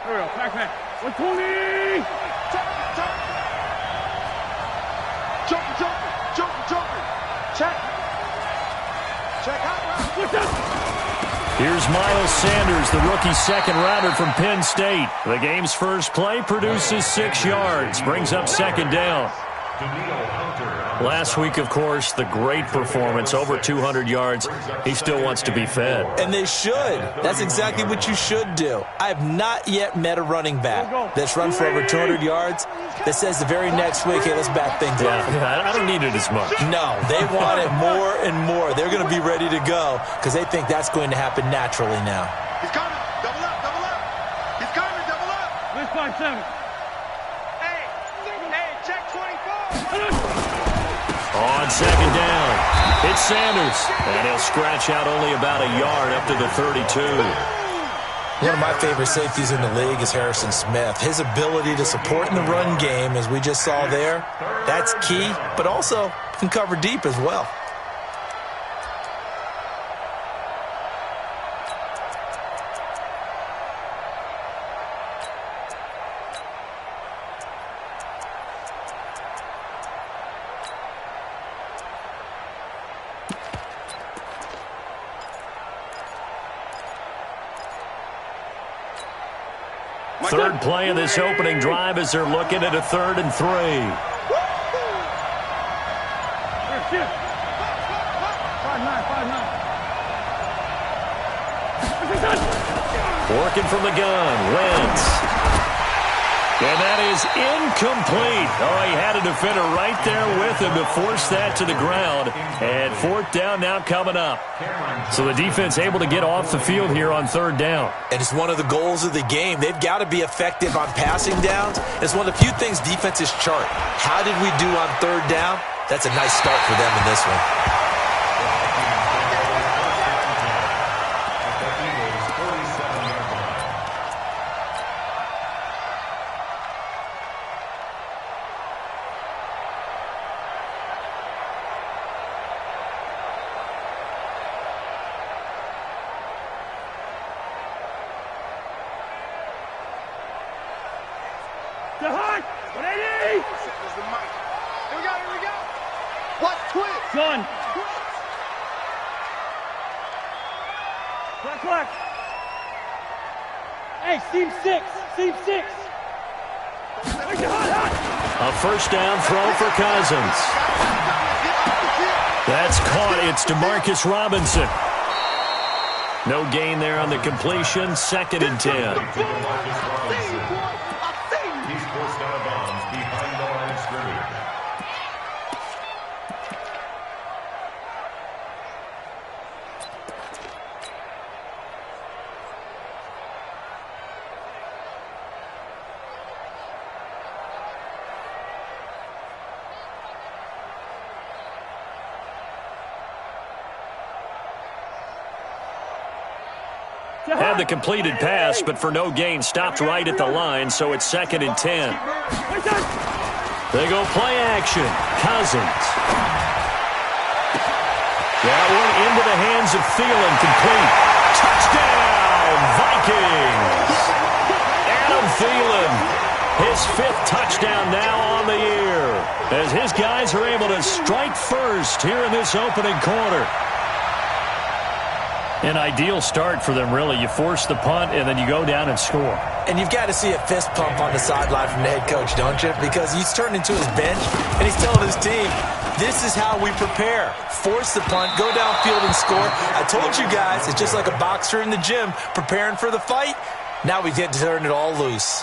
Here we go. Back man. 120. Jumping. Check. Check out. What's up? Here's Miles Sanders, the rookie second-rounder from Penn State. The game's first play produces 6 yards, brings up second down. Last week, of course, the great performance, over 200 yards. He still wants to be fed. And they should. That's exactly what you should do. I have not yet met a running back that's run for over 200 yards that says the very next week, hey, let's back things up. Yeah, I don't need it as much. No, they want it more and more. They're going to be ready to go because they think that's going to happen naturally now. He's coming. Double up. He's coming. Double up. Let's 5-7. Hey, check 24. On second down, it's Sanders, and he'll scratch out only about a yard up to the 32. One of my favorite safeties in the league is Harrison Smith. His ability to support in the run game, as we just saw there, that's key, but also can cover deep as well. Third play of this opening drive as they're looking at a 3rd and 3. Working from the gun, Wentz. And that is incomplete. Oh, he had a defender right there with him to force that to the ground. And 4th down now coming up. So the defense able to get off the field here on 3rd down. And it's one of the goals of the game. They've got to be effective on passing downs. It's one of the few things defenses chart. How did we do on 3rd down? That's a nice start for them in this one. Gun. Black. Hey, seam 6. A first down throw for Cousins. That's caught. It's DeMarcus Robinson. No gain there on the completion. 2nd and 10. He's forced out of bounds behind the line of scrimmage. Had the completed pass, but for no gain, stopped right at the line, so it's 2nd and 10. They go play action. Cousins. That one into the hands of Thielen, complete. Touchdown, Vikings! Adam Thielen, his 5th touchdown now on the year, as his guys are able to strike first here in this opening quarter. An ideal start for them, really. You force the punt, and then you go down and score. And you've got to see a fist pump on the sideline from the head coach, don't you? Because he's turned into his bench, and he's telling his team, this is how we prepare. Force the punt, go downfield and score. I told you guys, it's just like a boxer in the gym preparing for the fight. Now we get to turn it all loose.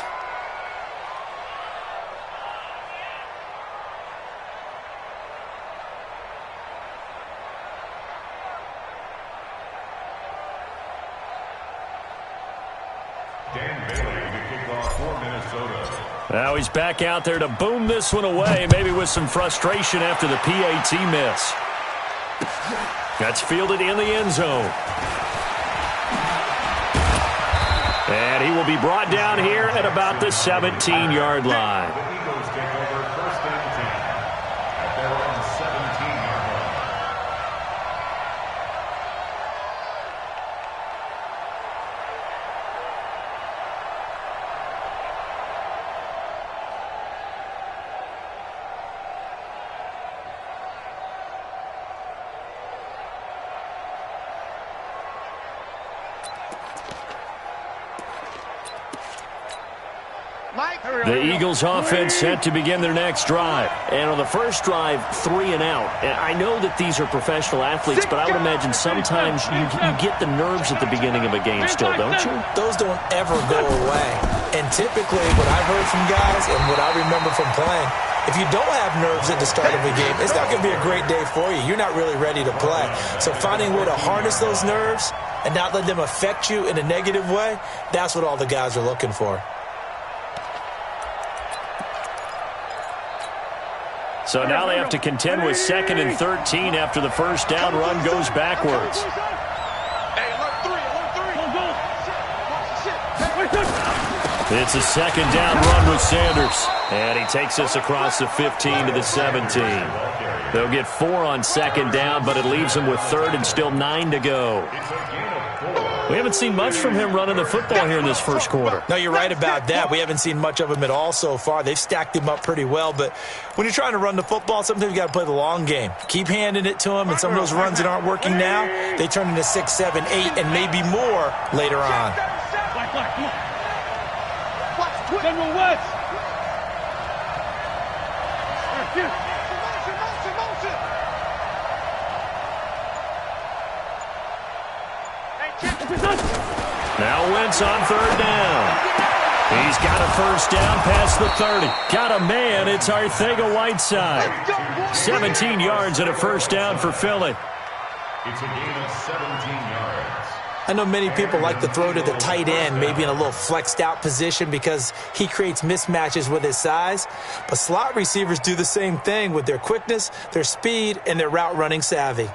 Now he's back out there to boom this one away, maybe with some frustration after the PAT miss. That's fielded in the end zone. And he will be brought down here at about the 17-yard line. The Eagles take over 1st and 10 at their own 17-yard line. The Eagles offense set to begin their next drive. And on the first drive, 3 and out. And I know that these are professional athletes, but I would imagine sometimes you get the nerves at the beginning of a game still, don't you? Those don't ever go away. And typically what I've heard from guys and what I remember from playing, if you don't have nerves at the start of a game, it's not going to be a great day for you. You're not really ready to play. So finding a way to harness those nerves and not let them affect you in a negative way, that's what all the guys are looking for. So now they have to contend with 2nd and 13 after the first down run goes backwards. It's a 2nd down run with Sanders. And he takes us across the 15 to the 17. They'll get 4 on 2nd down, but it leaves them with 3rd and still 9 to go. We haven't seen much from him running the football here in this first quarter. No, you're right about that. We haven't seen much of him at all so far. They've stacked him up pretty well, but when you're trying to run the football, sometimes you got to play the long game. Keep handing it to him, and some of those runs that aren't working now, they turn into 6, 7, 8, and maybe more later on. General West. Now Wentz on 3rd down. He's got a first down past the 30. Got a man. It's Arcega-Whiteside. 17 yards and a first down for Philly. It's a gain of 17 yards. I know many people like to throw to the tight end, maybe in a little flexed out position because he creates mismatches with his size. But slot receivers do the same thing with their quickness, their speed, and their route running savvy.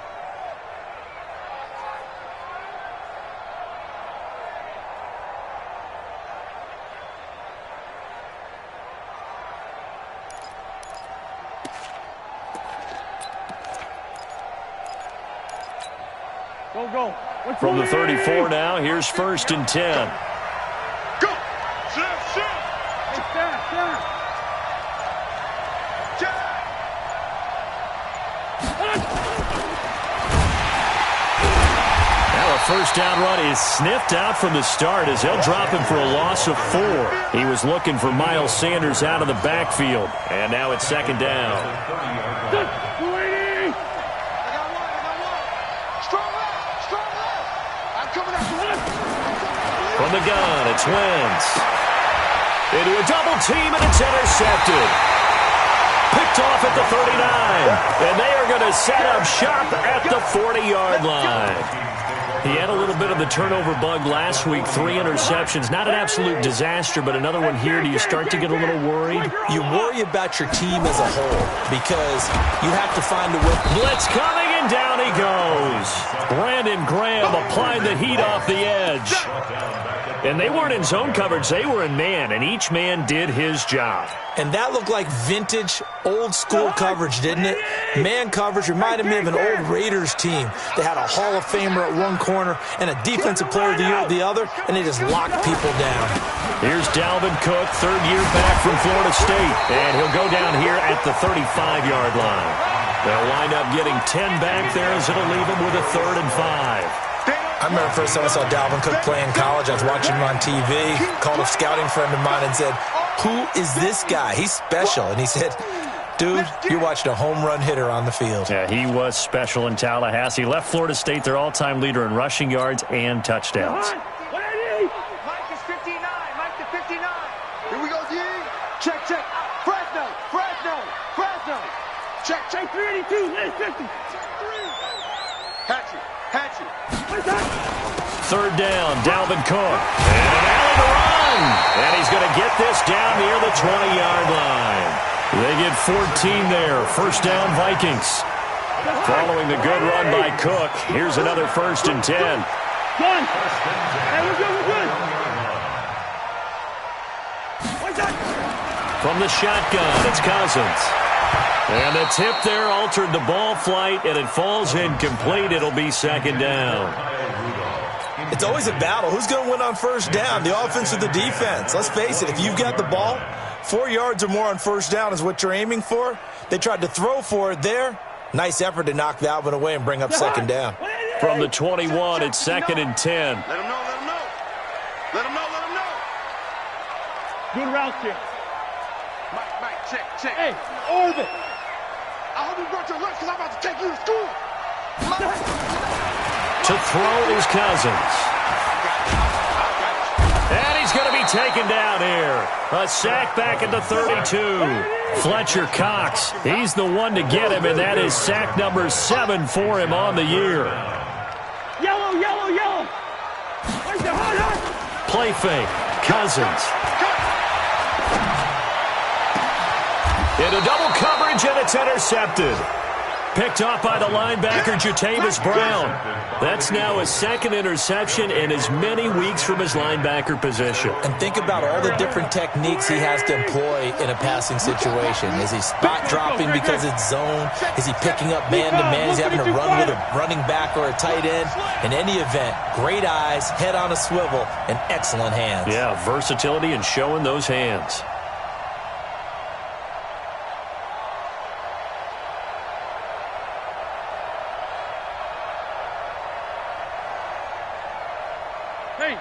Go. From the 34 now, here's 1st and 10. Go. Now a first down run is sniffed out from the start as they'll drop him for a loss of 4. He was looking for Miles Sanders out of the backfield. And now it's 2nd down. From the gun, it's Wentz. Into a double team, and it's intercepted. Picked off at the 39. And they are going to set up shop at the 40-yard line. He had a little bit of the turnover bug last week, 3 interceptions. Not an absolute disaster, but another one here. Do you start to get a little worried? You worry about your team as a whole because you have to find a way. Blitz coming, and down he goes. Brandon Graham applied the heat off the edge. And they weren't in zone coverage. They were in man, and each man did his job. And that looked like vintage, old-school coverage, didn't it? Man coverage reminded me of an old Raiders team. They had a Hall of Famer at one corner and a Defensive Player of the Year at the other, and they just locked people down. Here's Dalvin Cook, 3rd year back from Florida State. And he'll go down here at the 35-yard line. They'll wind up getting 10 back there as it'll leave them with a 3rd and 5. I remember the first time I saw Dalvin Cook play in college. I was watching him on TV, called a scouting friend of mine and said, "Who is this guy? He's special." And he said, "Dude, you're watching a home run hitter on the field." Yeah, he was special in Tallahassee. Left Florida State their all-time leader in rushing yards and touchdowns. Mike is 59. Mike to 59. Here we go, D. Check. Fresno. Check. 382. 50. Hatchet. 3rd down, Dalvin Cook. And an alley to run. And he's going to get this down near the 20-yard line. They get 14 there. First down, Vikings. Following the good run by Cook, here's another 1st and 10. Done. Hey, we're good. From the shotgun, it's Cousins. And the tip there altered the ball flight, and it falls incomplete. It'll be 2nd down. It's always a battle. Who's going to win on first down, the offense or the defense? Let's face it, if you've got the ball, 4 yards or more on first down is what you're aiming for. They tried to throw for it there. Nice effort to knock that one away and bring up 2nd down. From the 21, it's 2nd and 10. Let him know. Good route here. Mike, check. Hey, orbit. I hope you brought your lunch because I'm about to take you to school. To throw is Cousins. And he's going to be taken down here. A sack back at the 32. Fletcher Cox, he's the one to get him, and that is sack number 7 for him on the year. Yellow. Play fake. Cousins. Into double coverage, and it's intercepted. Picked off by the linebacker, Jatavis Brown. That's now his second interception in as many weeks from his linebacker position. And think about all the different techniques he has to employ in a passing situation. Is he spot dropping because it's zone? Is he picking up man-to-man? Is he having to run with a running back or a tight end? In any event, great eyes, head on a swivel, and excellent hands. Yeah, versatility and showing those hands. Hey,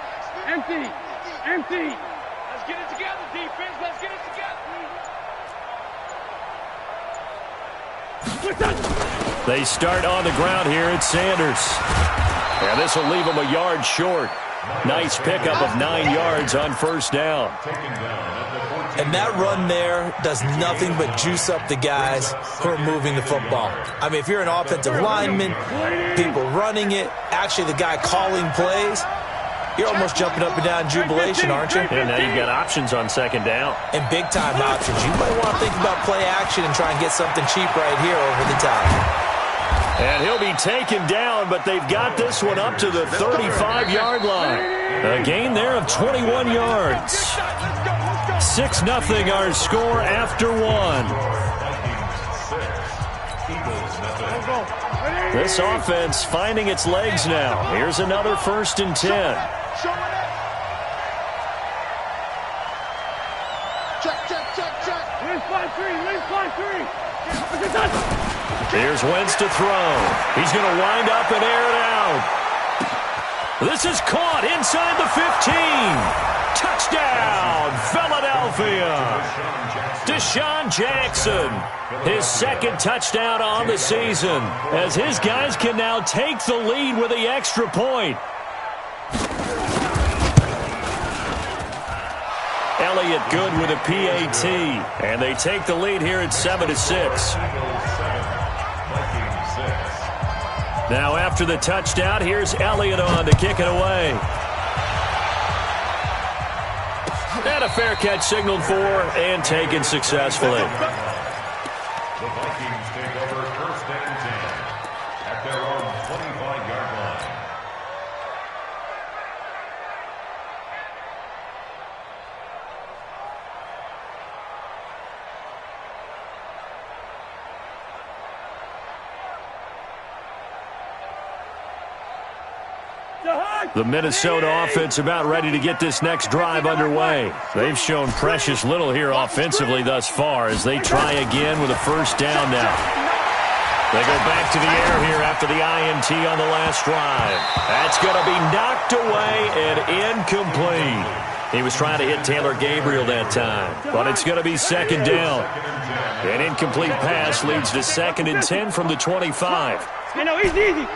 empty. Let's get it together, defense. Let's get it together. They start on the ground here at Sanders. And this will leave him a yard short. Nice pickup of 9 yards on first down. And that run there does nothing but juice up the guys who are moving the football. I mean, if you're an offensive lineman, people running it, actually the guy calling plays, you're almost jumping up and down in jubilation, aren't you? And now you've got options on second down. And big-time options. You might want to think about play action and try and get something cheap right here over the top. And he'll be taken down, but they've got this one up to the 35-yard line. A gain there of 21 yards. 6-0 our score after one. This offense finding its legs now. Here's another 1st and 10. Check. Lynch fly three. Here's Wentz to throw. He's going to wind up and air it out. This is caught inside the 15. Touchdown, Philadelphia. Deshaun Jackson, his second touchdown on the season, as his guys can now take the lead with the extra point. Elliott good with a PAT, and they take the lead here at 7-6. Now after the touchdown, here's Elliott on to kick it away. And a fair catch signaled for and taken successfully. The Vikings take over 1st and 10 at their own 25-yard line. The Minnesota offense about ready to get this next drive underway. They've shown precious little here offensively thus far as they try again with a 1st down now. They go back to the air here after the INT on the last drive. That's going to be knocked away and incomplete. He was trying to hit Taylor Gabriel that time, but it's going to be 2nd down. An incomplete pass leads to 2nd and 10 from the 25. Hey, no, easy.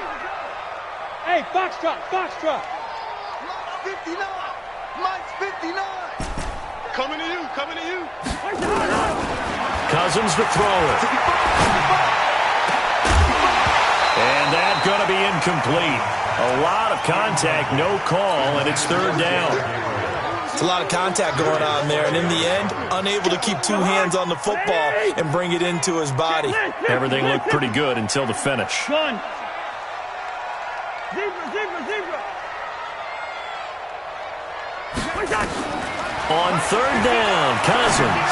Hey, foxtrot. Mike's 59. Mike's 59. Coming to you. Cousins to throw it. And that's going to be incomplete. A lot of contact, no call, and it's 3rd down. It's a lot of contact going on there, and in the end, unable to keep 2 hands on the football and bring it into his body. Everything looked pretty good until the finish. Run. Zebra. On 3rd down, Cousins.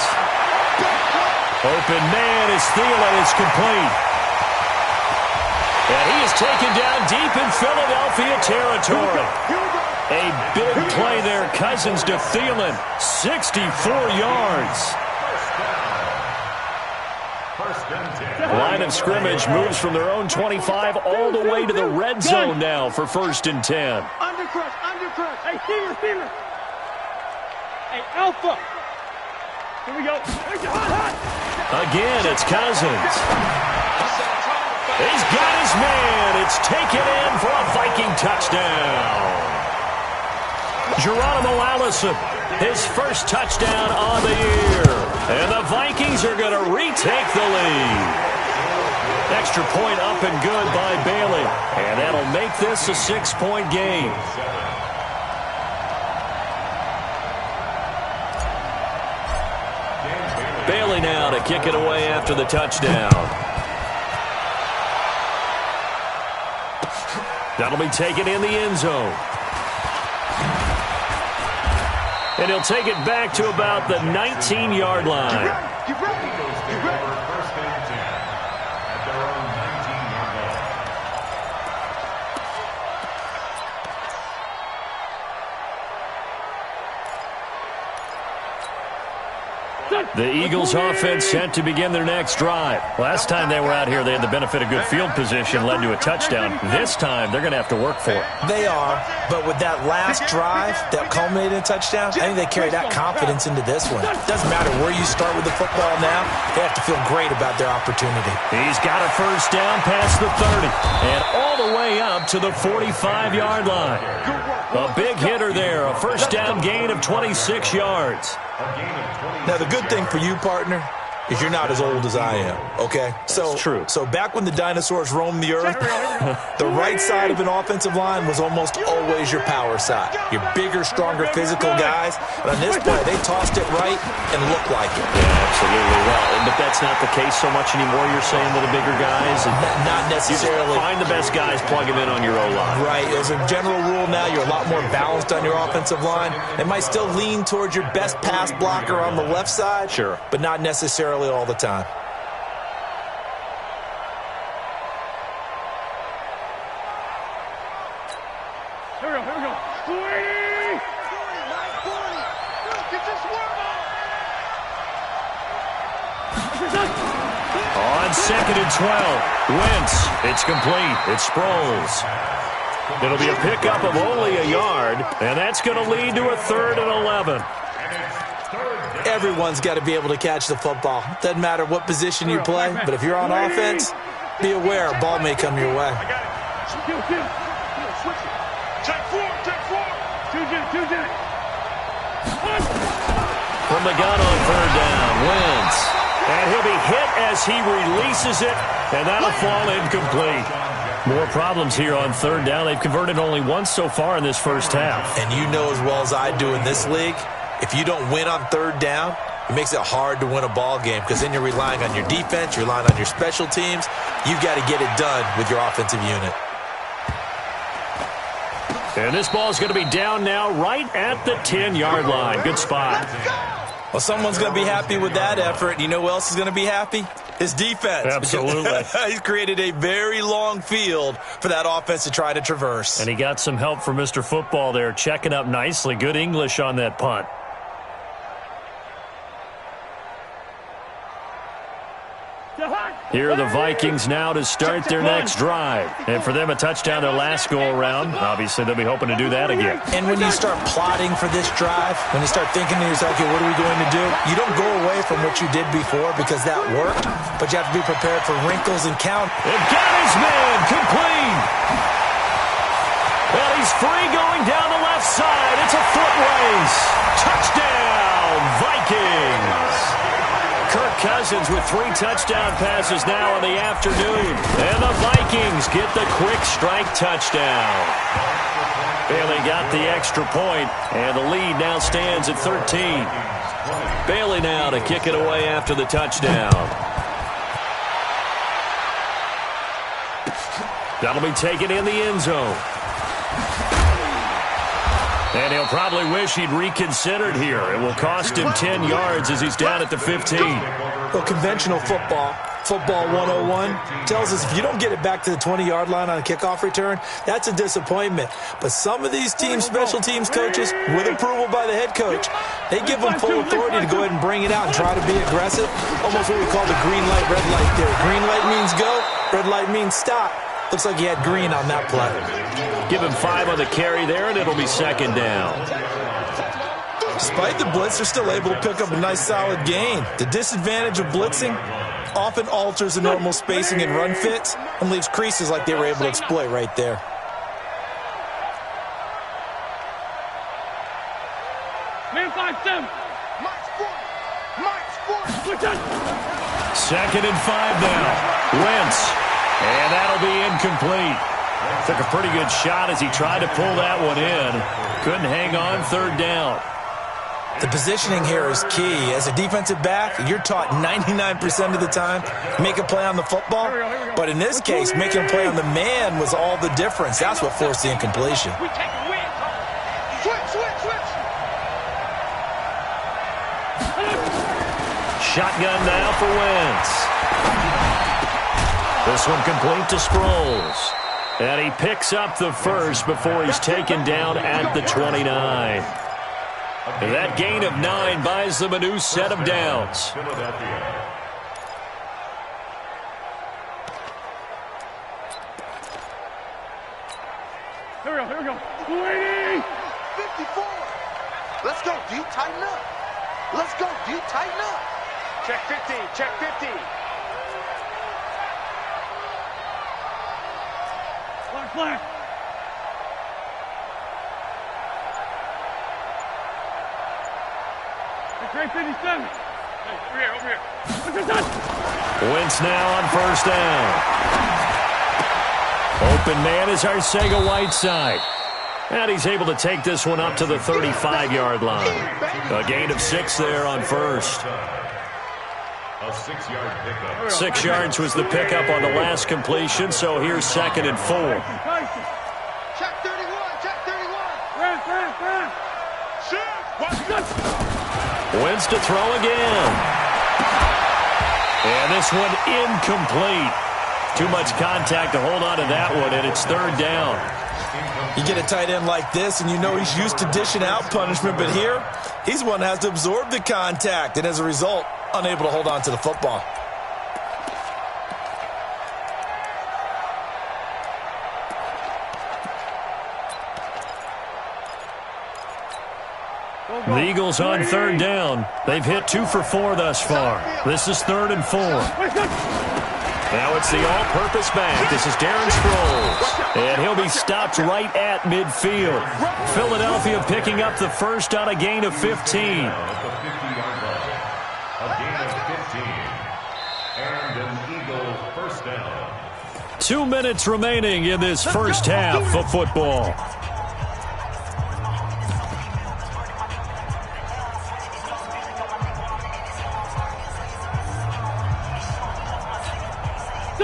Open man is Thielen. It's complete. And he is taken down deep in Philadelphia territory. A big play there, Cousins to Thielen. 64 yards. Line of scrimmage moves from their own 25 all the way to the red zone now for 1st and 10. Undercrush. Hey, Steamer. Hey, Alpha. Here we go. Again, it's Cousins. He's got his man. It's taken in for a Viking touchdown. Geronimo Allison, his first touchdown on the year. And the Vikings are going to retake the lead. Extra point up and good by Bailey. And that'll make this a 6-point game. Bailey now to kick it away after the touchdown. That'll be taken in the end zone. And he'll take it back to about the 19-yard line. Get ready. First and 10 at their own 19-yard line. The Eagles offense set to begin their next drive. Last time they were out here, they had the benefit of good field position, led to a touchdown. This time, they're going to have to work for it. They are, but with that last drive that culminated in a touchdown, I think they carry that confidence into this one. It doesn't matter where you start with the football now. They have to feel great about their opportunity. He's got a first down past the 30 and all the way up to the 45-yard line. A big hitter there, a first down gain of 26 yards. Now, the good thing for you, partner, is you're not as old as I am, okay? So, true. So back when the dinosaurs roamed the earth, the right side of an offensive line was almost always your power side. Your bigger, stronger physical guys. And on this play, they tossed it right and looked like it. Yeah, absolutely. Well, but that's not the case so much anymore, you're saying, with the bigger guys? Not necessarily. You just find the best guys, plug them in on your O-line. Right. As a general rule now, you're a lot more balanced on your offensive line. They might still lean towards your best pass blocker on the left side. Sure. But not necessarily all the time. Here we go. 40! Get this worm On second and 12, Wentz. It's complete. It's Sproles. It'll be a pickup of only a yard, and that's going to lead to a 3rd and 11. Everyone's got to be able to catch the football. Doesn't matter what position you play, but if you're on offense, be aware a ball may come your way. Check four. From the gun on 3rd down, Wentz. And he'll be hit as he releases it, and that'll fall incomplete. More problems here on 3rd down. They've converted only once so far in this first half. And you know as well as I do in this league, if you don't win on 3rd down, it makes it hard to win a ball game because then you're relying on your defense, you're relying on your special teams. You've got to get it done with your offensive unit. And this ball is going to be down now right at the 10-yard line. Good spot. Well, someone's going to be happy with that effort. You know who else is going to be happy? His defense. Absolutely. He's created a very long field for that offense to try to traverse. And he got some help from Mr. Football there, checking up nicely. Good English on that punt. Here are the Vikings now to start their next drive. And for them, a touchdown their last go-around. Obviously, they'll be hoping to do that again. And when you start plotting for this drive, when you start thinking to yourself, okay, what are we going to do? You don't go away from what you did before because that worked, but you have to be prepared for wrinkles and count. And got his man complete. Well, he's free going down the left side. It's a foot race. Touchdown, Vikings. Kirk Cousins with 3 touchdown passes now in the afternoon. And the Vikings get the quick strike touchdown. Bailey got the extra point, and the lead now stands at 13. Bailey now to kick it away after the touchdown. That'll be taken in the end zone. And he'll probably wish he'd reconsidered here. It will cost him 10 yards as he's down at the 15. Well, conventional football 101, tells us if you don't get it back to the 20-yard line on a kickoff return, that's a disappointment. But some of these teams, special teams coaches, with approval by the head coach, they give them full authority to go ahead and bring it out and try to be aggressive. Almost what we call the green light, red light theory. Green light means go, red light means stop. Looks like he had green on that play. Give him 5 on the carry there, and it'll be second down. Despite the blitz, they're still able to pick up a nice solid gain. The disadvantage of blitzing often alters the normal spacing and run fits and leaves creases like they were able to exploit right there. Man 5-7. Mike's 40. 2nd and 5 now. Wentz. And that'll be incomplete. Took a pretty good shot as he tried to pull that one in. Couldn't hang on 3rd down. The positioning here is key. As a defensive back, you're taught 99% of the time, make a play on the football. But in this case, making a play on the man was all the difference. That's what forced the incompletion. Shotgun now for Wentz. This one complete to Sproles. And he picks up the first before he's taken down at the 29. That gain of 9 buys them a new set of downs. Here we go. 54. Let's go, D. Tighten up. Let's go, D. Tighten up. Check 50. Check 50. Flag. Great 57. Hey, over here. Wentz now on 1st down. Open man is Arcega-Whiteside. And he's able to take this one up to the 35-yard line. A gain of 6 there on 1st. A 6-yard pickup. 6 yards was the pickup on the last completion, so here's 2nd and 4. Check 31. Check 31. Run. Shoot. Wentz to throw again. And this one incomplete. Too much contact to hold on to that one, and it's 3rd down. You get a tight end like this, and you know he's used to dishing out punishment, but here, he's the one that has to absorb the contact, and as a result, unable to hold on to the football. The Eagles on 3rd down. They've hit 2 for 4 thus far. This is 3rd and 4. Now it's the all-purpose back. This is Darren Sproles. And he'll be stopped right at midfield. Philadelphia picking up the first on a gain of 15. A gain of 15. And an Eagle first down. 2 minutes remaining in this first half of football.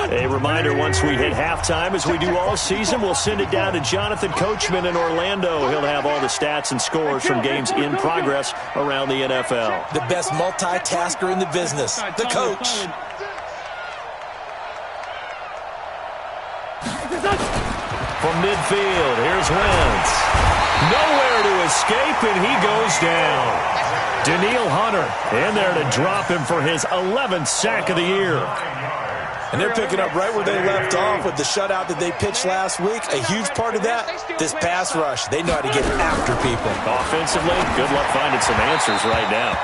A reminder, once we hit halftime, as we do all season, we'll send it down to Jonathan Coachman in Orlando. He'll have all the stats and scores from games in progress around the NFL. The best multitasker in the business, the coach. From midfield, here's Wentz. Nowhere to escape, and he goes down. Danielle Hunter in there to drop him for his 11th sack of the year. And they're picking up right where they left off with the shutout that they pitched last week. A huge part of that, this pass rush. They know how to get after people. Offensively, good luck finding some answers right now.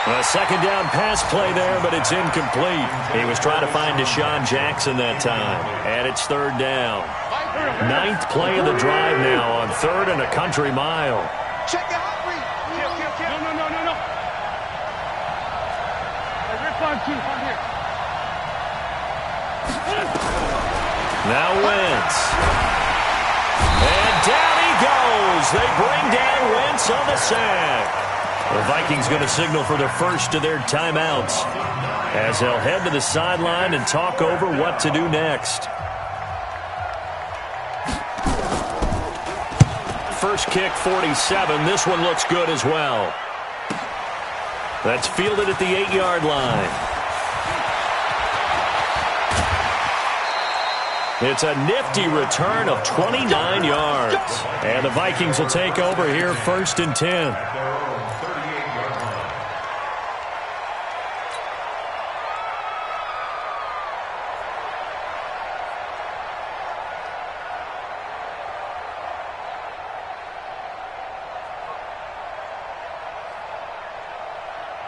A 2nd down pass play there, but it's incomplete. He was trying to find Deshaun Jackson that time. And it's 3rd down. 9th play of the drive now on 3rd and a country mile. Check it out, Reed. No. We're 5-2. Here. Now Wentz. And down he goes. They bring down Wentz on the sack. The Vikings going to signal for the first of their timeouts as they'll head to the sideline and talk over what to do next. First kick, 47. This one looks good as well. That's fielded at the 8-yard line. It's a nifty return of 29 yards. And the Vikings will take over here 1st and 10.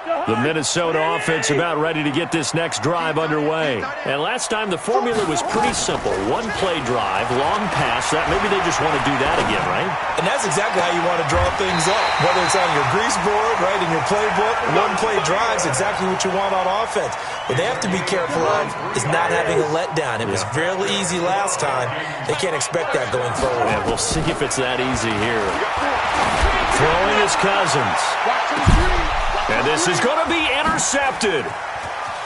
The Minnesota offense about ready to get this next drive underway. And last time the formula was pretty simple. One-play drive, long pass. Maybe they just want to do that again, right? And that's exactly how you want to draw things up. Whether it's on your grease board, right, in your playbook, one-play drive's exactly what you want on offense. What they have to be careful of is not having a letdown. It was fairly easy last time. They can't expect that going forward. And we'll see if it's that easy here. Throwing is Cousins. And this is going to be intercepted.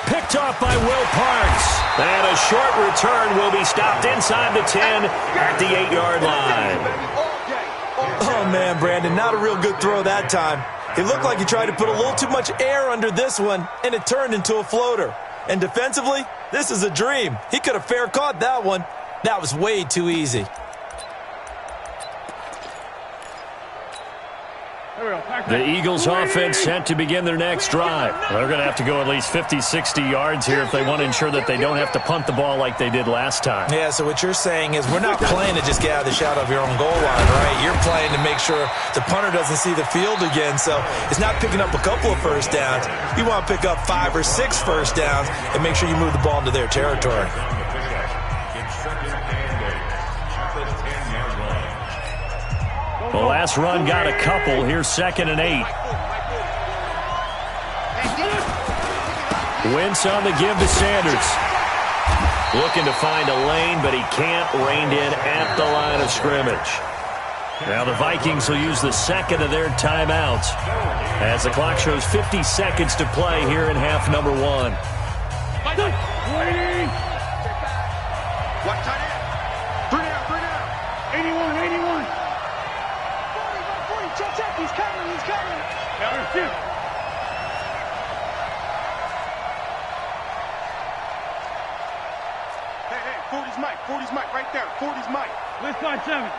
Picked off by Will Parks. And a short return will be stopped inside the 10 at the 8-yard line. Oh, man, Brandon, not a real good throw that time. It looked like he tried to put a little too much air under this one, and it turned into a floater. And defensively, this is a dream. He could have fair caught that one. That was way too easy. The Eagles offense set to begin their next drive. They're going to have to go at least 50, 60 yards here if they want to ensure that they don't have to punt the ball like they did last time. Yeah, so what you're saying is we're not playing to just get out of the shadow of your own goal line, right? You're playing to make sure the punter doesn't see the field again. So it's not picking up a couple of first downs. You want to pick up 5 or 6 first downs and make sure you move the ball into their territory. The last run got a couple. Here's 2nd and 8. Wentz on the give to Sanders. Looking to find a lane, but he can't. Reined in at the line of scrimmage. Now the Vikings will use the second of their timeouts as the clock shows 50 seconds to play here in half number 1. Watch tight end. 3 down, 3 down. 81, 81. 40, check, he's coming. Counter shift. Hey, 40's Mike, right there. 40's Mike. Let's start 7.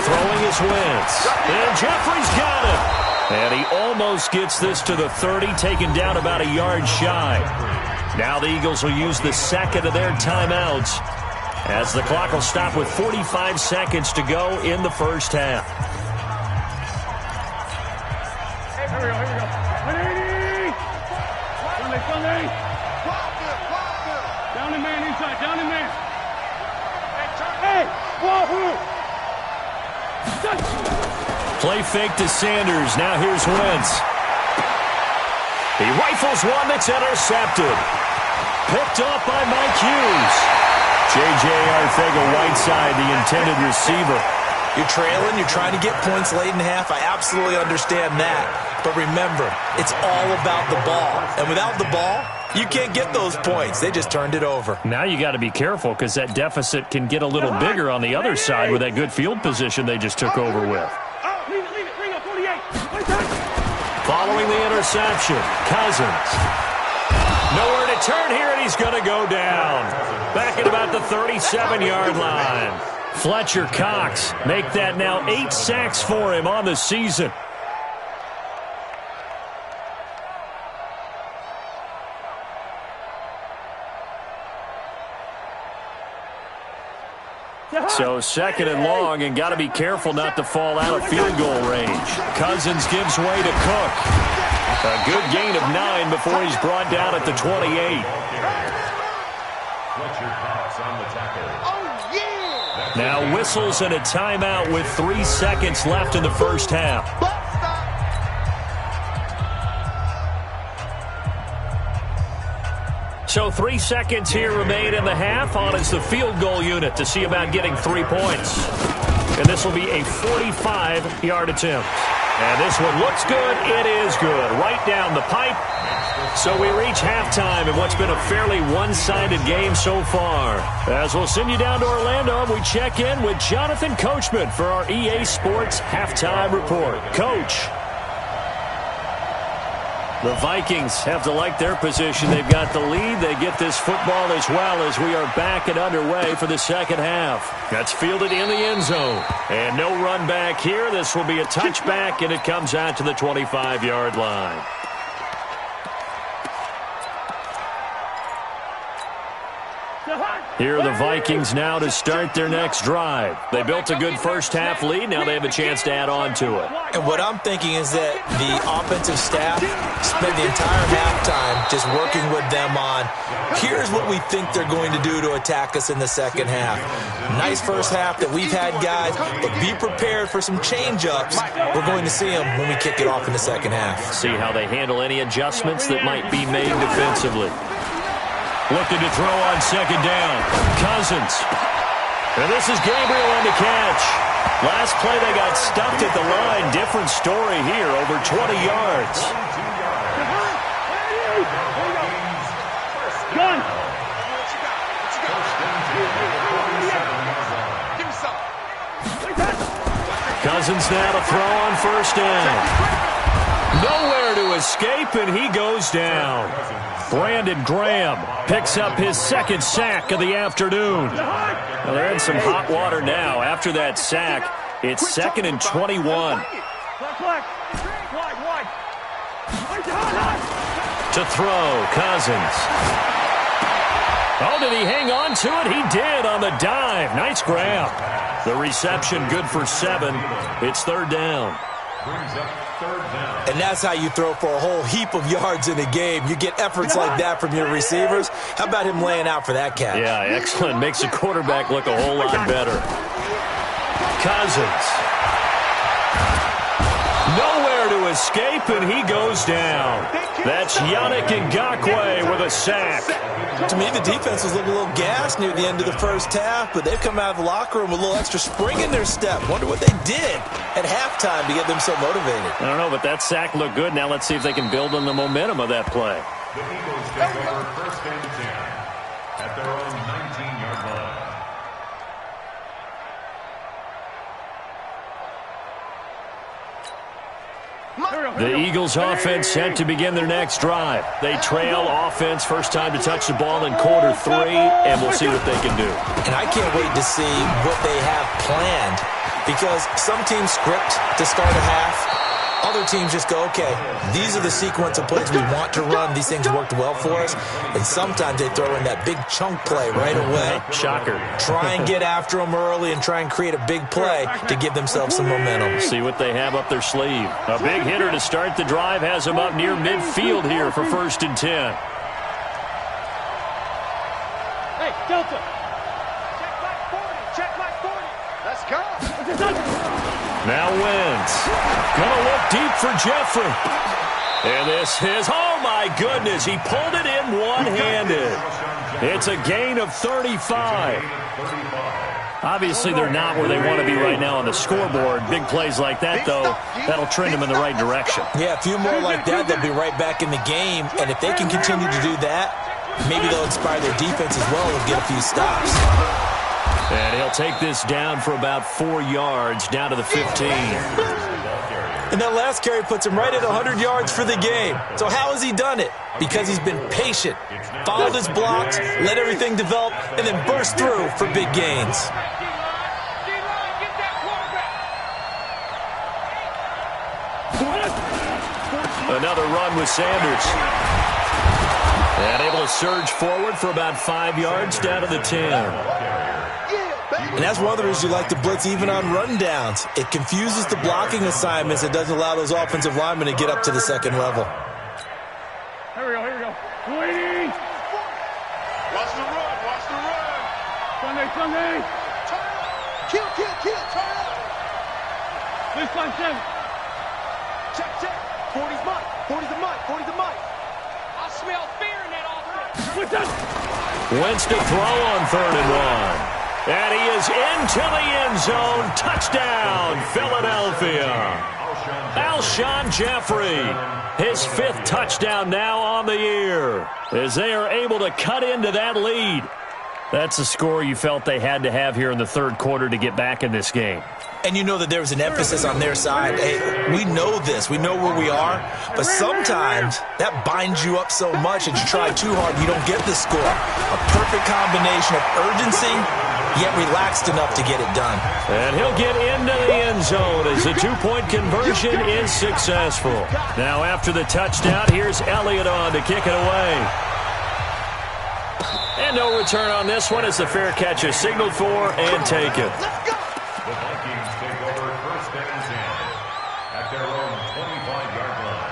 Throwing is Wentz. And Jeffrey's got it. And he almost gets this to the 30, taken down about a yard shy. Now the Eagles will use the second of their timeouts as the clock will stop with 45 seconds to go in the first half. Hey, here we go. 180! Sunday! Down the man inside, down the man. Hey, whoa! Play fake to Sanders. Now here's Wentz. He rifles one that's intercepted. Picked up by Mike Hughes. J.J. Arcega-Whiteside, the intended receiver. You're trailing. You're trying to get points late in half. I absolutely understand that. But remember, it's all about the ball. And without the ball, you can't get those points. They just turned it over. Now you got to be careful because that deficit can get a little bigger on the other side with that good field position they just took over with. Following the interception, Cousins. Nowhere to turn here, and he's going to go down. Back at about the 37-yard line. Fletcher Cox make that now 8 sacks for him on the season. So 2nd and long, and got to be careful not to fall out of field goal range. Cousins gives way to Cook. A good gain of 9 before he's brought down at the 28. Now whistles and a timeout with 3 seconds left in the first half. So 3 seconds here remain in the half. On is the field goal unit to see about getting 3 points. And this will be a 45-yard attempt. And this one looks good. It is good. Right down the pipe. So we reach halftime in what's been a fairly one-sided game so far. As we'll send you down to Orlando, we check in with Jonathan Coachman for our EA Sports Halftime Report. Coach. The Vikings have to like their position. They've got the lead. They get this football as well as we are back and underway for the second half. That's fielded in the end zone. And no run back here. This will be a touchback, and it comes out to the 25-yard line. Here are the Vikings now to start their next drive. They built a good first-half lead. Now they have a chance to add on to it. And what I'm thinking is that the offensive staff spent the entire halftime just working with them on, here's what we think they're going to do to attack us in the second half. Nice first half that we've had, guys, but be prepared for some change-ups. We're going to see them when we kick it off in the second half. See how they handle any adjustments that might be made defensively. Looking to throw on second down. Cousins. And this is Gabriel on the catch. Last play they got stuffed at the line. Different story here, over 20 yards. Gun. Cousins now to throw on first down. Nowhere to escape, and he goes down. Brandon Graham picks up his second sack of the afternoon. Well, they're in some hot water now. After that sack, it's 2nd and 21. To throw, Cousins. Oh, did he hang on to it? He did on the dive. Nice grab. The reception good for 7. It's 3rd down. And that's how you throw for a whole heap of yards in a game. You get efforts like that from your receivers. How about him laying out for that catch? Yeah, excellent. Makes the quarterback look a whole lot better. Cousins. Nowhere to escape, and he goes down. That's Yannick Ngakoue with a sack. To me, the defense was looking a little gassed near the end of the first half, but they've come out of the locker room with a little extra spring in their step. Wonder what they did at halftime to get them so motivated. I don't know, but that sack looked good. Now let's see if they can build on the momentum of that play. The Eagles take over 1st and 10 at their own 19-yard line. The Eagles offense set to begin their next drive. They trail offense, first time to touch the ball in quarter 3, and we'll see what they can do. And I can't wait to see what they have planned, because some teams script to start a half. Other teams just go, okay, these are the sequence of plays we want to run. These things worked well for us. And sometimes they throw in that big chunk play right away. Shocker. Try and get after them early and try and create a big play to give themselves some momentum. See what they have up their sleeve. A big hitter to start the drive has them up near midfield here for 1st and 10. Hey, Delta. Check back 40. Let's go. Now Wentz. Gonna look deep for Jeffrey. And this is, oh my goodness, he pulled it in one-handed. It's a gain of 35. Obviously, they're not where they want to be right now on the scoreboard. Big plays like that, though, that'll trend them in the right direction. Yeah, a few more like that, they'll be right back in the game. And if they can continue to do that, maybe they'll inspire their defense as well and get a few stops. And he'll take this down for about 4 yards, down to the 15. And that last carry puts him right at 100 yards for the game. So how has he done it? Because he's been patient, followed his blocks, let everything develop, and then burst through for big gains. Another run with Sanders. And able to surge forward for about 5 yards, down to the 10. And that's one of the reasons you like to blitz even on rundowns. It confuses the blocking assignments. It doesn't allow those offensive linemen to get up to the second level. Here we go. Waiting. Watch the run. Sunday. Kill. Turn up. This time, 7. Check. 40's mine. 40's the mic. I smell fear in that offense. Wentz to throw on 3rd and 1. And he is into the end zone. Touchdown, Philadelphia. Alshon Jeffrey, his 5th touchdown now on the year, as they are able to cut into that lead. That's a score you felt they had to have here in the 3rd quarter to get back in this game. And you know that there was an emphasis on their side. Hey, we know this. We know where we are. But sometimes that binds you up so much that you try too hard, you don't get the score. A perfect combination of urgency, yet relaxed enough to get it done. And he'll get into the end zone as the 2-point conversion is successful. Now after the touchdown, here's Elliott on to kick it away. And And no return on this one as the fair catch is signaled for and taken. The Vikings take over first and 10 at their own 25-yard line.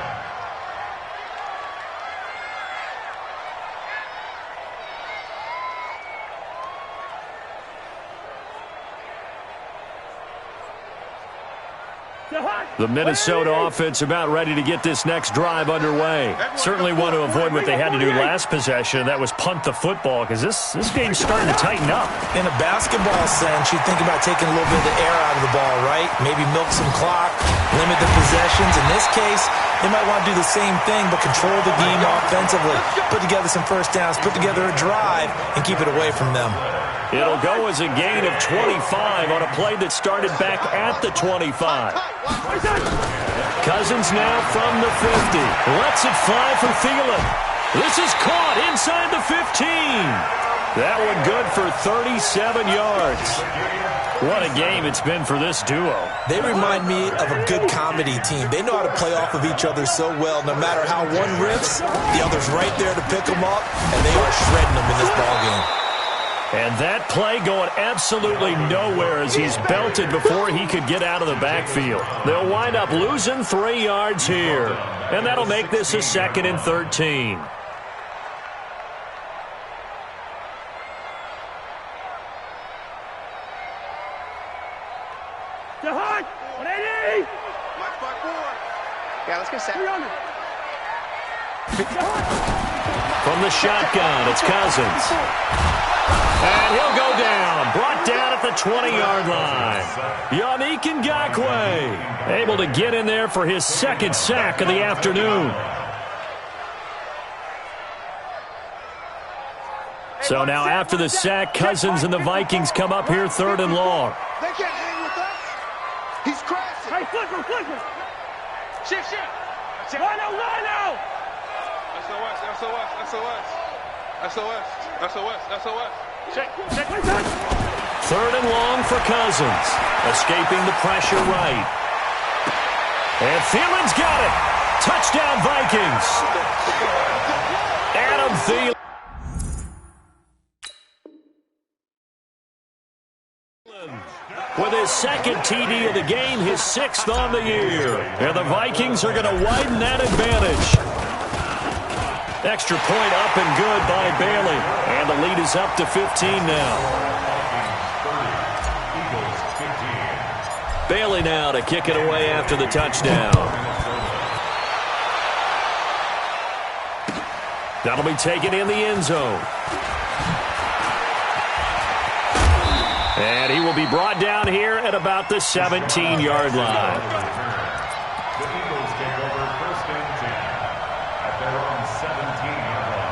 The Minnesota offense about ready to get this next drive underway. Certainly want to avoid what they had to do last possession. That was punt the football because this game's starting to tighten up. In a basketball sense, you think about taking a little bit of the air out of the ball, right? Maybe milk some clock, limit the possessions. In this case, they might want to do the same thing but control the game offensively, put together some first downs, put together a drive, and keep it away from them. It'll go as a gain of 25 on a play that started back at the 25. Cousins now from the 50. Lets it fly for Thielen. This is caught inside the 15. That one good for 37 yards. What a game it's been for this duo. They remind me of a good comedy team. They know how to play off of each other so well. No matter how one rips, the other's right there to pick them up, and they are shredding them in this ballgame. And that play going absolutely nowhere as he's belted before he could get out of the backfield. They'll wind up losing 3 yards here. And that'll make this a 2nd and 13. Yeah, let's get set. From the shotgun, it's Cousins. And he'll go down. Brought down at the 20-yard line. Yannick Ngakoue able to get in there for his 2nd sack of the afternoon. So now after the sack, Cousins and the Vikings come up here 3rd and long. They can't hang with us. He's crashing. Hey, flip him. Shift. Line out. SOS. Check. 3rd and long for Cousins. Escaping the pressure right. And Thielen's got it. Touchdown Vikings. Adam Thielen. With his 2nd TD of the game, his 6th on the year. And the Vikings are going to widen that advantage. Extra point up and good by Bailey. And the lead is up to 15 now. Bailey now to kick it away after the touchdown. That'll be taken in the end zone. And he will be brought down here at about the 17-yard line. The Eagles take over first and 10 at their own 17-yard line.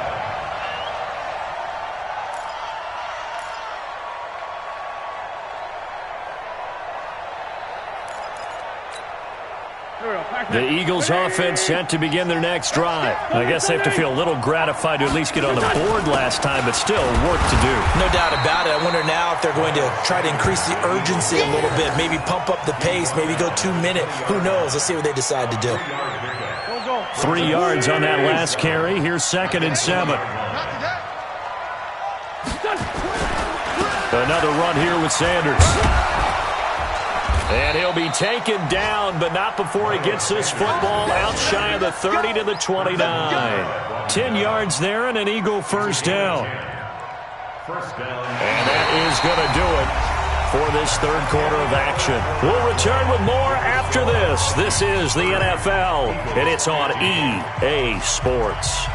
The Eagles offense set to begin their next drive. I guess they have to feel a little gratified to at least get on the board last time, but still work to do. No doubt about it. I wonder now if they're going to try to increase the urgency a little bit, maybe pump up the pace, maybe go 2 minute. Who knows? Let's see what they decide to do. 3 yards on that last carry. Here's 2nd and 7. Another run here with Sanders. And he'll be taken down, but not before he gets this football out shy of the 30 to the 29. 10 yards there and an Eagle first down. And that is going to do it for this 3rd quarter of action. We'll return with more after this. This is the NFL, and it's on EA Sports.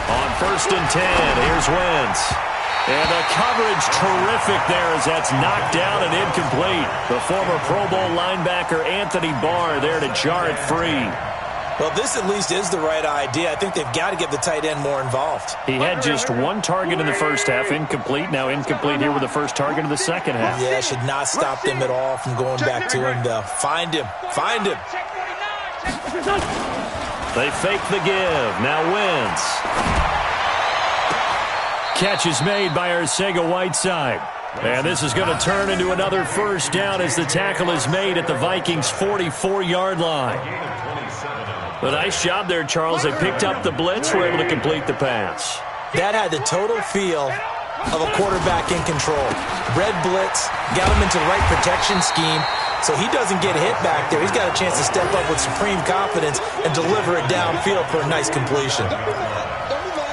On 1st and 10, here's Wentz. And the coverage terrific there as that's knocked down and incomplete. The former Pro Bowl linebacker Anthony Barr there to jar it free. Well, this at least is the right idea. I think they've got to get the tight end more involved. He had just 1 target in the first half, incomplete. Now incomplete here with the first target of the second half. Yeah, should not stop them at all from going back to him, though. Find him. They fake the give. Now Wentz. Catch is made by Arcega-Whiteside. And this is going to turn into another first down as the tackle is made at the Vikings' 44-yard line. A nice job there, Charles. They picked up the blitz, were able to complete the pass. That had the total feel of a quarterback in control. Red blitz, got him into the right protection scheme, so he doesn't get hit back there. He's got a chance to step up with supreme confidence and deliver it downfield for a nice completion.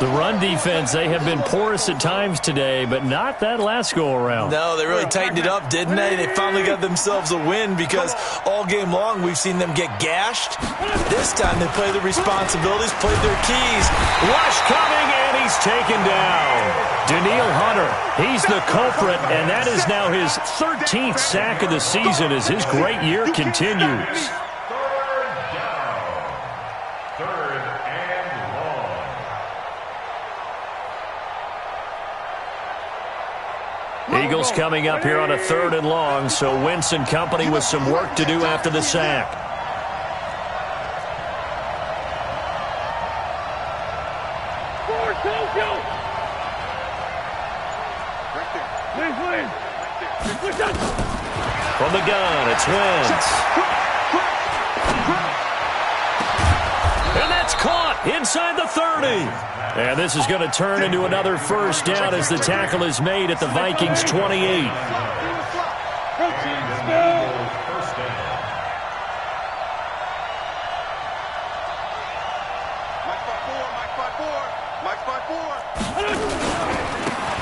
The run defense, they have been porous at times today, but not that last go-around. No, they really tightened it up, didn't they? They finally got themselves a win because all game long we've seen them get gashed. This time they played the responsibilities, played their keys. Rush coming, and he's taken down. Danielle Hunter, he's the culprit, and that is now his 13th sack of the season as his great year continues. Eagles coming up here on a 3rd and long, so Wentz and company with some work to do after the sack. From the gun, it's Wentz. And that's caught inside the 30. And this is going to turn into another first down as the tackle is made at the Vikings' 28.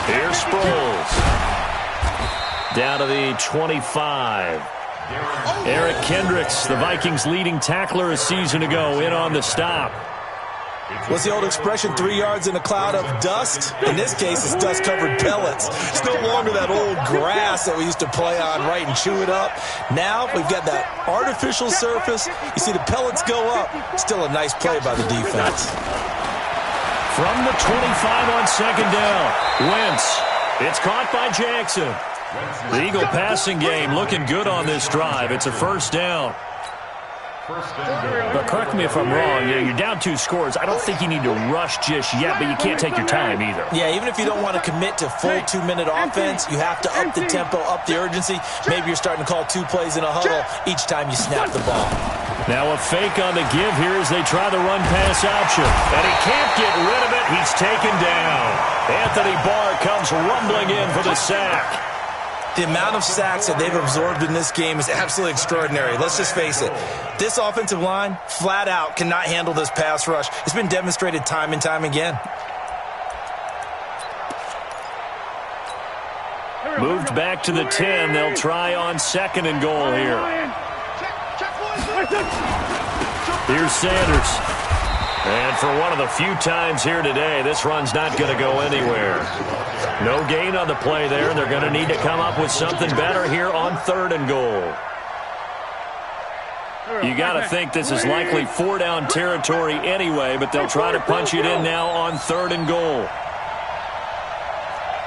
Here's Sproles. Down to the 25. Eric Kendricks, the Vikings' leading tackler a season ago, in on the stop. What's the old expression, 3 yards in a cloud of dust? In this case, it's dust-covered pellets. It's no longer that old grass that we used to play on, right, and chew it up. Now we've got that artificial surface. You see the pellets go up. Still a nice play by the defense. From the 25 on 2nd down, Wentz. It's caught by Jackson. The Eagle passing game looking good on this drive. It's a first down. But correct me if I'm wrong, you're down 2 scores. I don't think you need to rush just yet, but you can't take your time either. Yeah, even if you don't want to commit to full 2-minute offense, you have to up the tempo, up the urgency. Maybe you're starting to call 2 plays in a huddle each time you snap the ball. Now a fake on the give here as they try the run-pass option. And he can't get rid of it. He's taken down. Anthony Barr comes rumbling in for the sack. The amount of sacks that they've absorbed in this game is absolutely extraordinary. Let's just face it. This offensive line, flat out, cannot handle this pass rush. It's been demonstrated time and time again. Moved back to the 10. They'll try on 2nd and goal here. Here's Sanders. And for one of the few times here today, this run's not going to go anywhere. No gain on the play there, and they're going to need to come up with something better here on 3rd and goal. You got to think this is likely 4-down territory anyway, but they'll try to punch it in now on 3rd and goal.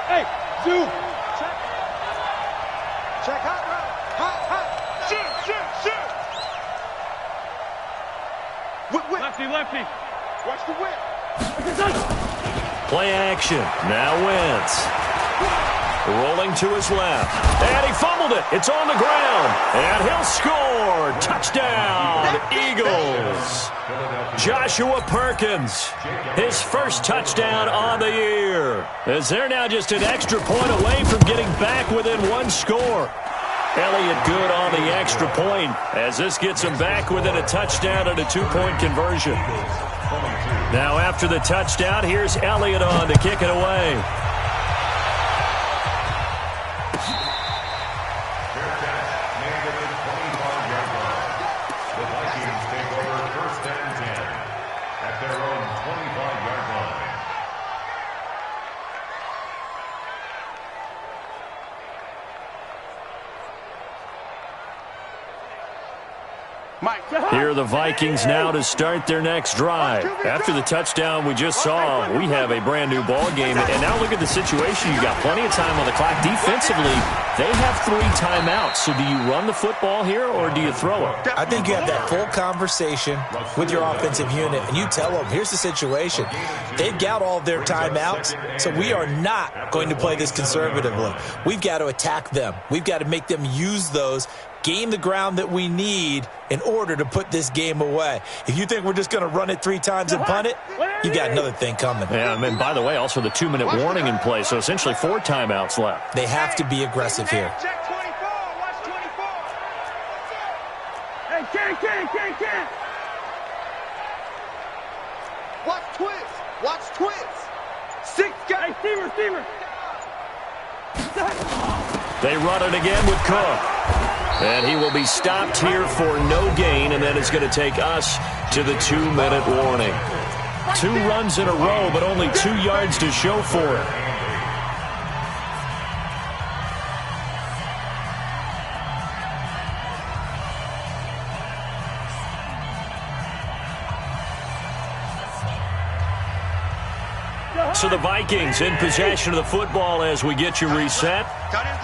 Hey, Sue. Check hot route. Hot. Shoot. Whip. Lefty. Watch the whip. Play action. Now Wentz. Rolling to his left. And he fumbled it. It's on the ground. And he'll score. Touchdown, Eagles. Joshua Perkins, his first touchdown on the year. As they're now just an extra point away from getting back within 1 score. Elliott good on the extra point as this gets him back within a touchdown and a 2-point conversion. Now after the touchdown, here's Elliott on to kick it away. The Vikings take over 1st and 10 at their own 25-yard line. Here are the Vikings now to start their next drive. After the touchdown we just saw, we have a brand-new ball game. And now look at the situation. You got plenty of time on the clock. Defensively, they have 3 timeouts. So do you run the football here or do you throw it? I think you have that full conversation with your offensive unit, and you tell them, here's the situation. They've got all of their timeouts, so we are not going to play this conservatively. We've got to attack them. We've got to make them use those, gain the ground that we need in order to put this game away. If you think we're just going to run it 3 times and punt it, you got another thing coming. Yeah, and by the way, also the 2-minute warning in play, so essentially 4 timeouts left. They have to be aggressive here. Check 24. Watch 24. Hey, can't. Watch twist. Watch twist. 6 guys. Receiver. They run it again with Cook. And he will be stopped here for no gain, and then it's going to take us to the 2-minute warning. 2 runs in a row, but only 2 yards to show for it. So the Vikings in possession of the football as we get you reset.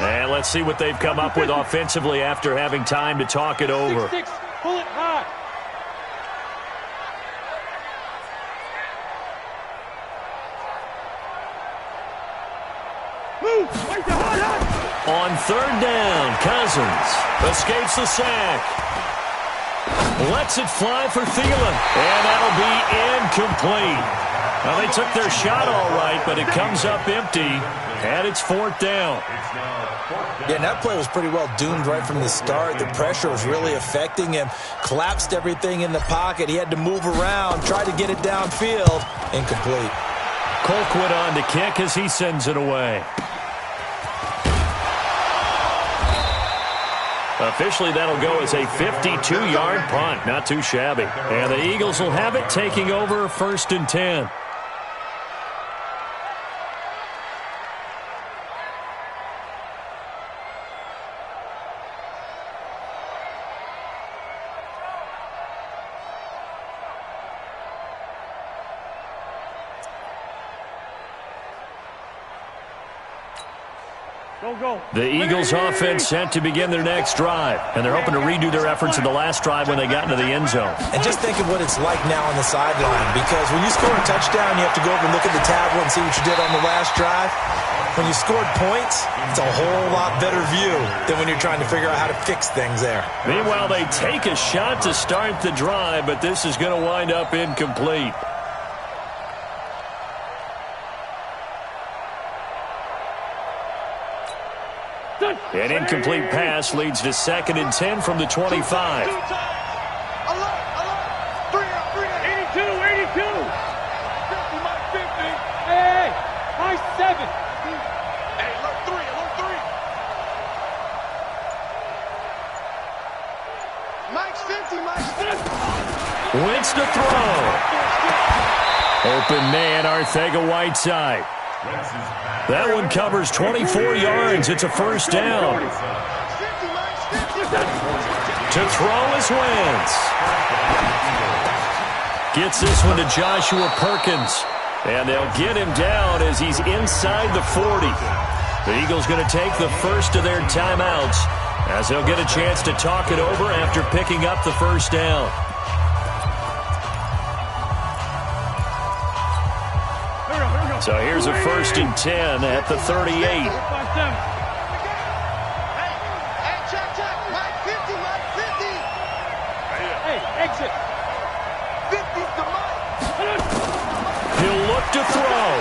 And let's see what they've come up with offensively after having time to talk it over. 6-6. Pull it high. Move. On 3rd down, Cousins escapes the sack. Lets it fly for Thielen. And that'll be incomplete. Well, they took their shot all right, but it comes up empty, and it's 4th down. Yeah, and that play was pretty well doomed right from the start. The pressure was really affecting him. Collapsed everything in the pocket. He had to move around, tried to get it downfield. Incomplete. Colquitt on to kick as he sends it away. Officially, that'll go as a 52-yard punt. Not too shabby. And the Eagles will have it, taking over 1st and 10. The Eagles offense set to begin their next drive, and they're hoping to redo their efforts in the last drive when they got into the end zone. And just think of what it's like now on the sideline, because when you score a touchdown, you have to go over and look at the tablet and see what you did on the last drive. When you scored points, it's a whole lot better view than when you're trying to figure out how to fix things there. Meanwhile, they take a shot to start the drive, but this is going to wind up incomplete. An incomplete pass leads to 2nd and 10 from the 25. 82. 82. Mike 50. Hey, Mike 7. Hey, look 3. Mike's 50. Wentz to throw. Open man, Arcega-Whiteside. That one covers 24 yards. It's a 1st down. To throw is Wentz. Gets this one to Joshua Perkins. And they'll get him down as he's inside the 40. The Eagles going to take the first of their timeouts as they'll get a chance to talk it over after picking up the 1st down. So here's a 1st and 10 at the 38. Hey, check. Mike 50. Hey, exit. 50's the Mike. He'll look to throw.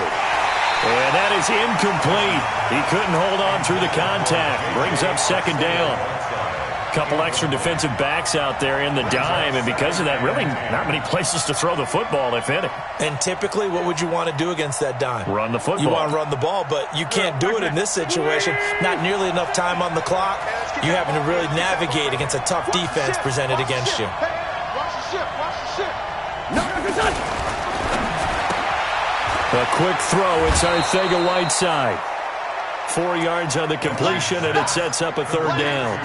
And that is incomplete. He couldn't hold on through the contact. Brings up 2nd down. Couple extra defensive backs out there in the dime, and because of that, really not many places to throw the football, if any. And typically, what would you want to do against that dime? Run the football. You want to run the ball, but you can't do it in this situation. Not nearly enough time on the clock. You having to really navigate against a tough defense presented against you. Watch the ship. A quick throw. It's Arcega-Whiteside. 4 yards on the completion, and it sets up a 3rd down.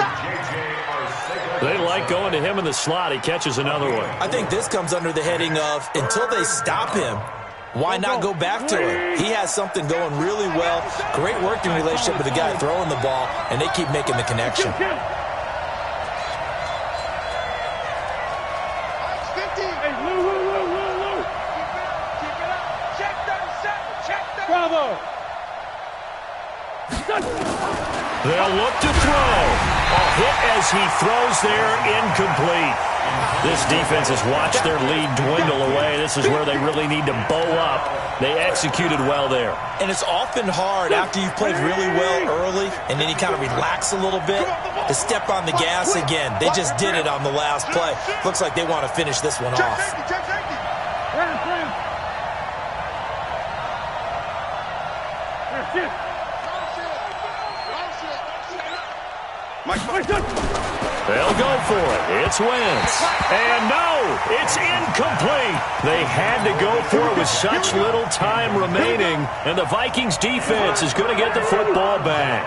They like going to him in the slot. He catches another one. I think this comes under the heading of, until they stop him, why not go back to him? He has something going really well. Great working relationship with the guy throwing the ball, and they keep making the connection. Bravo! They'll look to throw. A hit as he throws there, incomplete. This defense has watched their lead dwindle away. This is where they really need to bow up. They executed well there. And it's often hard after you've played really well early and then you kind of relax a little bit to step on the gas again. They just did it on the last play. Looks like they want to finish this one off. They'll go for it. It's Wentz. And no, it's incomplete. They had to go for it with such little time remaining. And the Vikings defense is going to get the football back.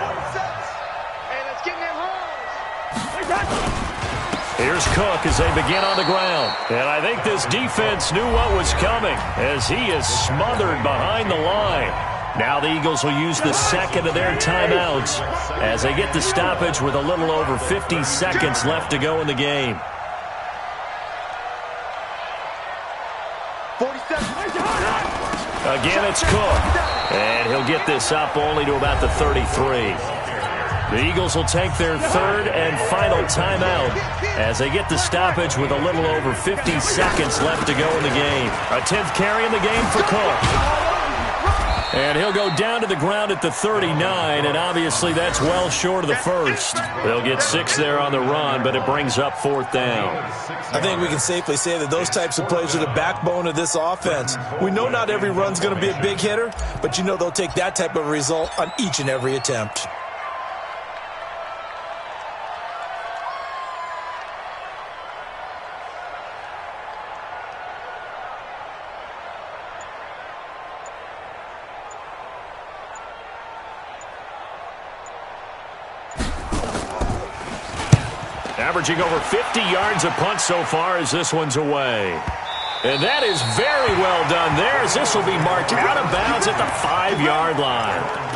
Here's Cook as they begin on the ground. And I think this defense knew what was coming as he is smothered behind the line. Now the Eagles will use the second of their timeouts as they get the stoppage with a little over 50 seconds left to go in the game. 47. Again, it's Cook. And he'll get this up only to about the 33. The Eagles will take their third and final timeout as they get the stoppage with a little over 50 seconds left to go in the game. A 10th carry in the game for Cook. And he'll go down to the ground at the 39, and obviously that's well short of the first. They'll get 6 there on the run, but it brings up 4th down. I think we can safely say that those types of plays are the backbone of this offense. We know not every run's going to be a big hitter, but you know they'll take that type of result on each and every attempt. Averaging over 50 yards a punt so far as this one's away. And that is very well done there as this will be marked out of bounds at the 5-yard line.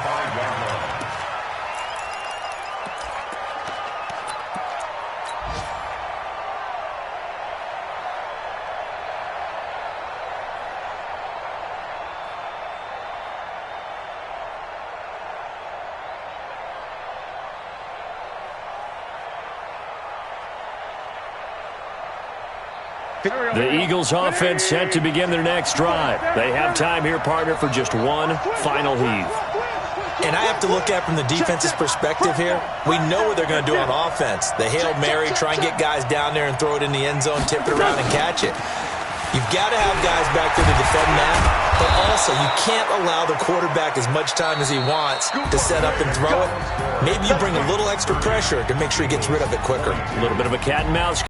The Eagles offense set to begin their next drive. They have time here, partner, for just one final heave. And I have to look at from the defense's perspective here. We know what they're going to do on offense. The Hail Mary, try and get guys down there and throw it in the end zone, tip it around and catch it. You've got to have guys back there to defend that, but also you can't allow the quarterback as much time as he wants to set up and throw it. Maybe you bring a little extra pressure to make sure he gets rid of it quicker. A little bit of a cat and mouse